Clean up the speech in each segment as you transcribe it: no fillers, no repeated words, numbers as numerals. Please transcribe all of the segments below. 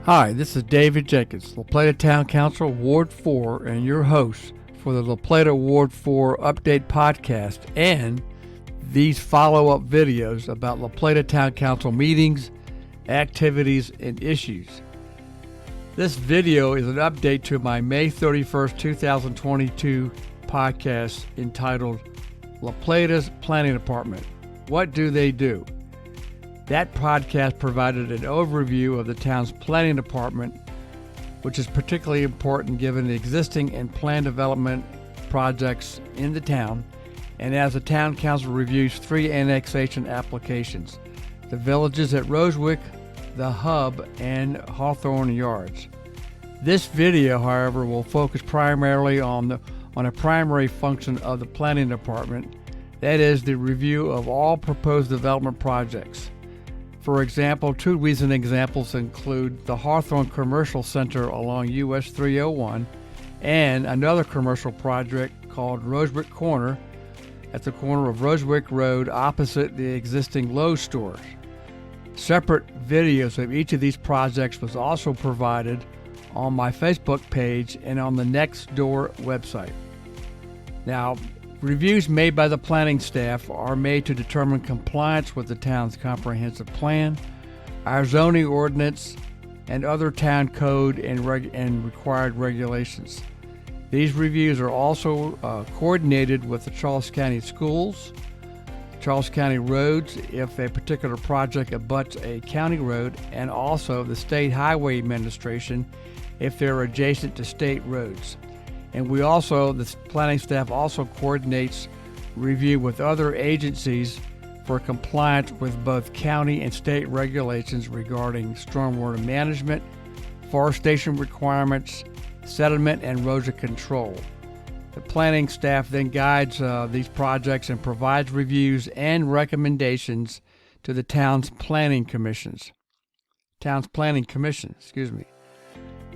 Hi, this is David Jenkins, La Plata Town Council, Ward 4, and your host for the La Plata Ward 4 Update Podcast and these follow-up videos about La Plata Town Council meetings, activities, and issues. This video is an update to my May 31st, 2022 podcast entitled La Plata's Planning Department. What do they do? That podcast provided an overview of the town's planning department, which is particularly important given the existing and planned development projects in the town, and as the town council reviews 3 annexation applications: the villages at Rosewick, the Hub, and Hawthorne Yards. This video, however, will focus primarily on a primary function of the planning department, that is, the review of all proposed development projects. For example, 2 recent examples include the Hawthorne Commercial Center along US 301 and another commercial project called Rosewick Corner at the corner of Rosewick Road opposite the existing Lowe's stores. Separate videos of each of these projects was also provided on my Facebook page and on the Nextdoor website. Now, reviews made by the planning staff are made to determine compliance with the town's comprehensive plan, our zoning ordinance, and other town code and required regulations. These reviews are also coordinated with the Charles County Schools, Charles County Roads if a particular project abuts a county road, and also the State Highway Administration if they're adjacent to state roads. And the planning staff also coordinates review with other agencies for compliance with both county and state regulations regarding stormwater management, forestation requirements, sediment, and erosion control. The planning staff then guides these projects and provides reviews and recommendations to the town's planning commission.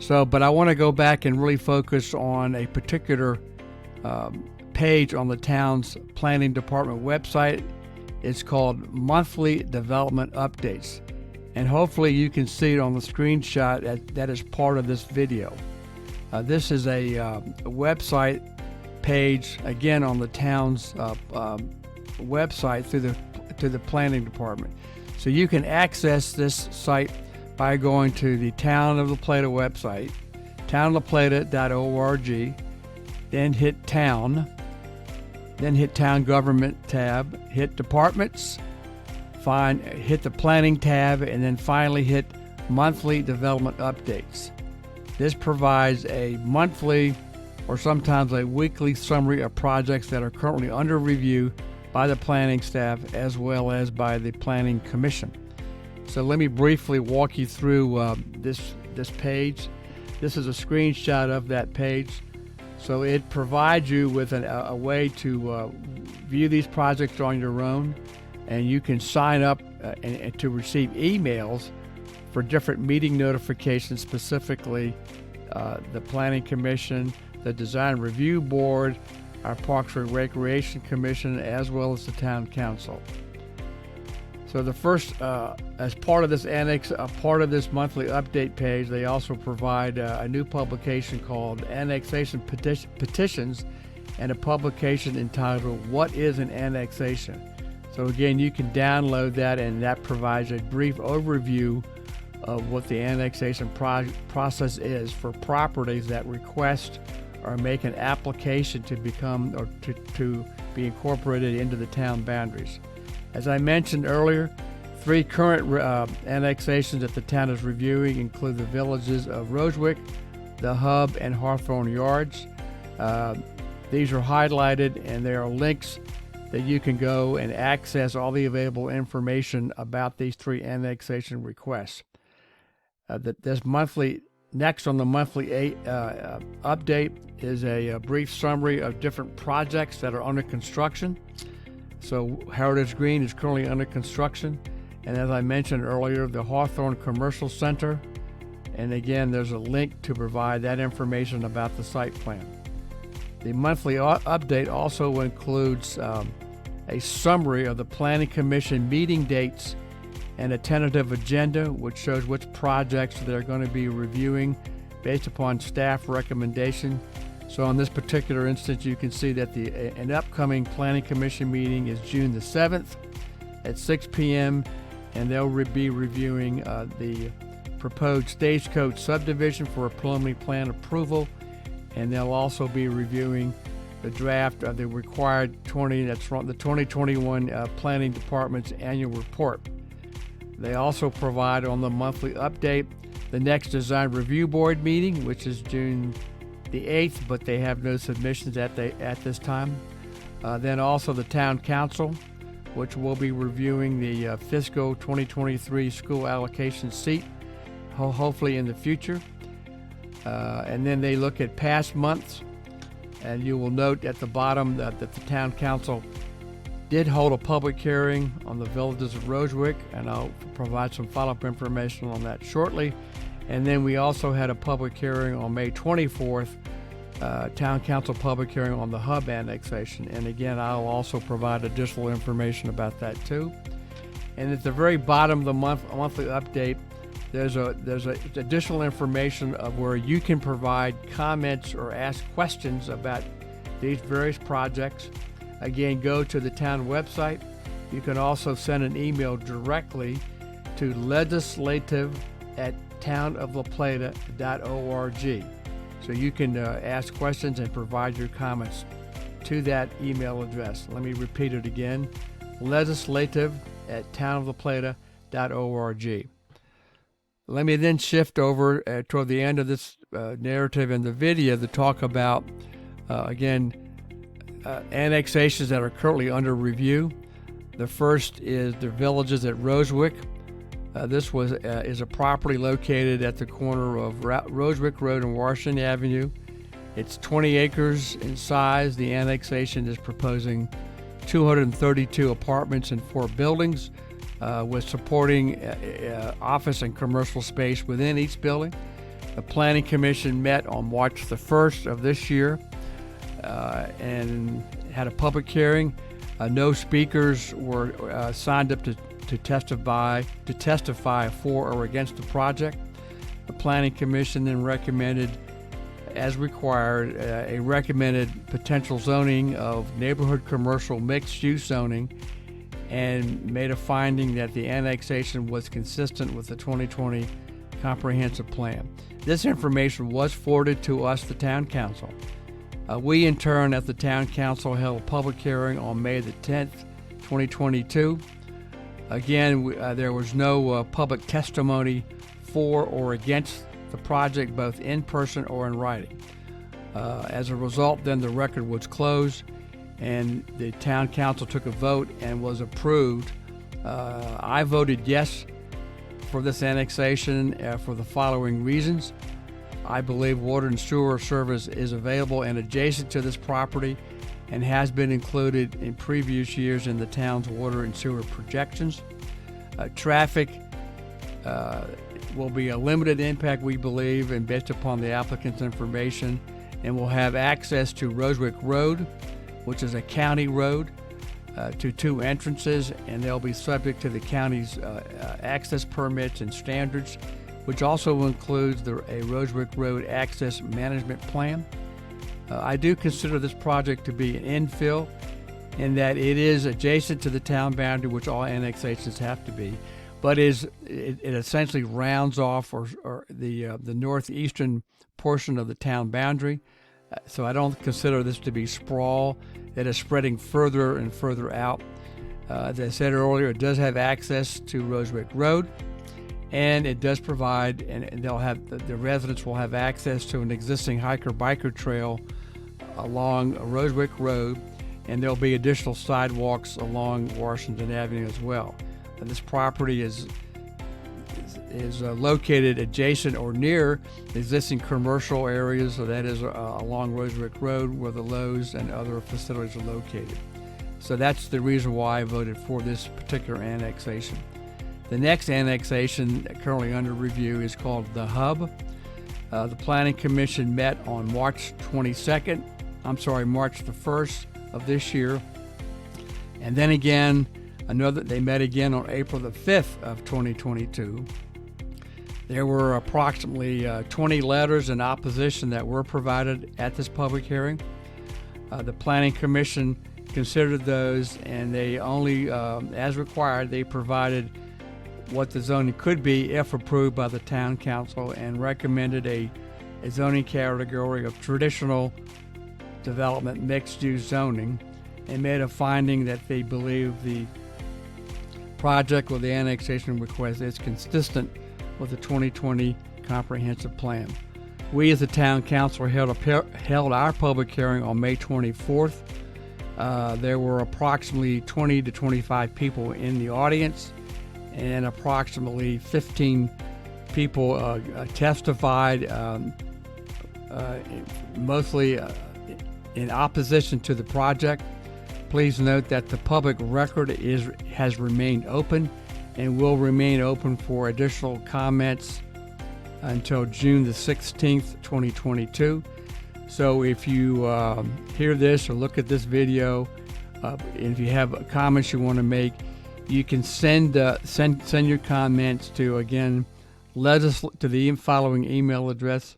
But I want to go back and really focus on a particular page on the town's planning department website. It's called Monthly Development Updates, and hopefully you can see it on the screenshot that is part of this video. This is a website page, again, on the town's website through the planning department. So you can access this site by going to the Town of La Plata website, townlaplata.org, then hit Town, then hit Town Government tab, hit Departments, hit the Planning tab, and then finally hit Monthly Development Updates. This provides a monthly or sometimes a weekly summary of projects that are currently under review by the planning staff as well as by the Planning Commission. So let me briefly walk you through this page. This is a screenshot of that page. So it provides you with a way to view these projects on your own, and you can sign up and to receive emails for different meeting notifications, specifically the Planning Commission, the Design Review Board, our Parks and Recreation Commission, as well as the Town Council. So the first, as part of this part of this monthly update page, they also provide a new publication called Annexation Petitions and a publication entitled What is an Annexation? So again, you can download that, and that provides a brief overview of what the annexation process is for properties that request or make an application to become or to be incorporated into the town boundaries. As I mentioned earlier, 3 current annexations that the town is reviewing include the villages of Rosewick, the Hub, and Hawthorne Yards. These are highlighted, and there are links that you can go and access all the available information about these 3 annexation requests. Next on the monthly update is a brief summary of different projects that are under construction. So Heritage Green is currently under construction, and as I mentioned earlier, the Hawthorne Commercial Center, and again there's a link to provide that information about the site plan. The monthly update also includes a summary of the Planning Commission meeting dates and a tentative agenda which shows which projects they're going to be reviewing based upon staff recommendation. So on this particular instance, you can see that an upcoming Planning Commission meeting is June the 7th at 6 p.m. and they'll be reviewing the proposed Stagecoach subdivision for a preliminary plan approval, and they'll also be reviewing the draft of the required the 2021 Planning Department's annual report. They also provide on the monthly update the next Design Review Board meeting, which is June the 8th, but they have no submissions at this time. Then also the Town Council, which will be reviewing the fiscal 2023 school allocation seat, hopefully in the future. And then they look at past months, and you will note at the bottom that the Town Council did hold a public hearing on the villages of Rosewick, and I'll provide some follow-up information on that shortly. And then we also had a public hearing on May 24th, Town Council public hearing on the hub annexation. And again, I'll also provide additional information about that too. And at the very bottom of the monthly update, there's additional information of where you can provide comments or ask questions about these various projects. Again, go to the town website. You can also send an email directly to legislative@townoflaplata.org. So you can ask questions and provide your comments to that email address. Let me repeat it again, legislative@townoflaplata.org. Let me then shift over toward the end of this narrative in the video to talk about, annexations that are currently under review. The first is the villages at Rosewick. This is a property located at the corner of Rosewick Road and Washington Avenue. It's 20 acres in size. The annexation is proposing 232 apartments and 4 buildings with supporting office and commercial space within each building. The Planning Commission met on March the 1st of this year and had a public hearing. No speakers were signed up to testify for or against the project. The Planning Commission then recommended, as required, a recommended potential zoning of neighborhood commercial mixed-use zoning, and made a finding that the annexation was consistent with the 2020 comprehensive plan. This information was forwarded to us, the Town Council. We, in turn, at the Town Council, held a public hearing on May the 10th, 2022. Again, there was no public testimony for or against the project, both in person or in writing. As a result, then the record was closed, and the Town Council took a vote and was approved. I voted yes for this annexation for the following reasons. I believe water and sewer service is available and adjacent to this property and has been included in previous years in the town's water and sewer projections. Traffic will be a limited impact, we believe, and based upon the applicant's information, and will have access to Rosewick Road, which is a county road, to 2 entrances, and they'll be subject to the county's access permits and standards, which also includes a Rosewick Road access management plan. I do consider this project to be an infill in that it is adjacent to the town boundary, which all annexations have to be, but it essentially rounds off the northeastern portion of the town boundary. So I don't consider this to be sprawl that is spreading further and further out. As I said earlier, it does have access to Rosewick Road, and it does provide, and the residents will have access to an existing hiker-biker trail along Rosewick Road, and there'll be additional sidewalks along Washington Avenue as well. And this property is located adjacent or near existing commercial areas, so that is along Rosewick Road where the Lowe's and other facilities are located. So that's the reason why I voted for this particular annexation. The next annexation currently under review is called the Hub. The Planning Commission met on March the 1st of this year. And then again, They met again on April the 5th of 2022. There were approximately 20 letters in opposition that were provided at this public hearing. The Planning Commission considered those, and they only, as required, they provided what the zoning could be if approved by the Town Council, and recommended a zoning category of traditional development mixed-use zoning, and made a finding that they believe the project with the annexation request is consistent with the 2020 comprehensive plan. We as the Town Council held our public hearing on May 24th. There were approximately 20 to 25 people in the audience, and approximately 15 people testified, mostly in opposition to the project. Please note that the public record has remained open and will remain open for additional comments until June the 16th, 2022. So if you hear this or look at this video, and if you have comments you want to make, you can send your comments to, again, to the following email address: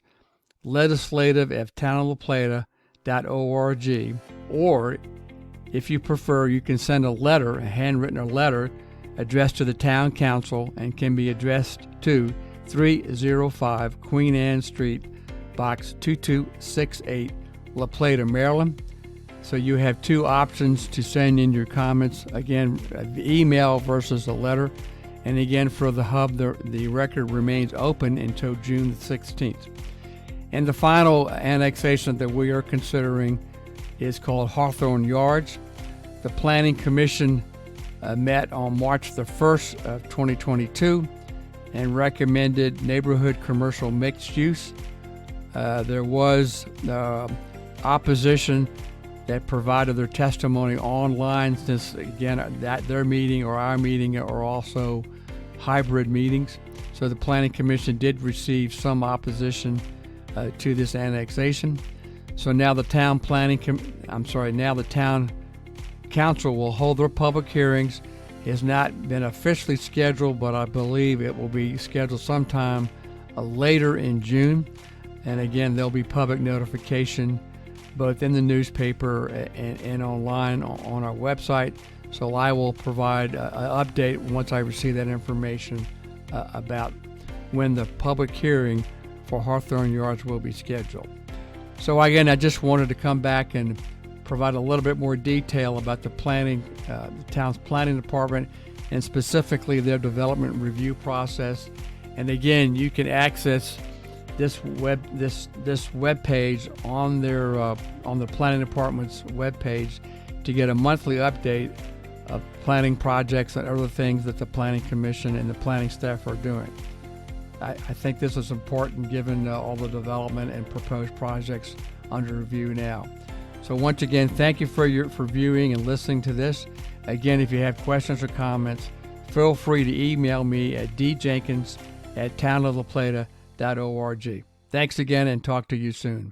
legislative@townoflaplata.org, or if you prefer, you can send a handwritten letter addressed to the Town Council, and can be addressed to 305 Queen Anne Street, Box 2268, La Plata, Maryland. So you have two options to send in your comments. Again, the email versus a letter. And again, for the hub, the record remains open until June the 16th. And the final annexation that we are considering is called Hawthorne Yards. The Planning Commission met on March the 1st of 2022 and recommended neighborhood commercial mixed use. There was opposition that provided their testimony online, since, again, that their meeting or our meeting are also hybrid meetings. So the Planning Commission did receive some opposition to this annexation. So now the Town Council will hold their public hearings. It has not been officially scheduled, but I believe it will be scheduled sometime later in June. And again, there'll be public notification both in the newspaper and online on our website. So I will provide an update once I receive that information about when the public hearing for Hawthorne Yards will be scheduled. So again, I just wanted to come back and provide a little bit more detail about the town's planning department, and specifically their development review process. And again, you can access this web page on the planning department's web page to get a monthly update of planning projects and other things that the Planning Commission and the planning staff are doing. I think this is important given all the development and proposed projects under review now. So once again, thank you for viewing and listening to this. Again, if you have questions or comments, feel free to email me at djenkins@townoflaplata.org. Thanks again, and talk to you soon.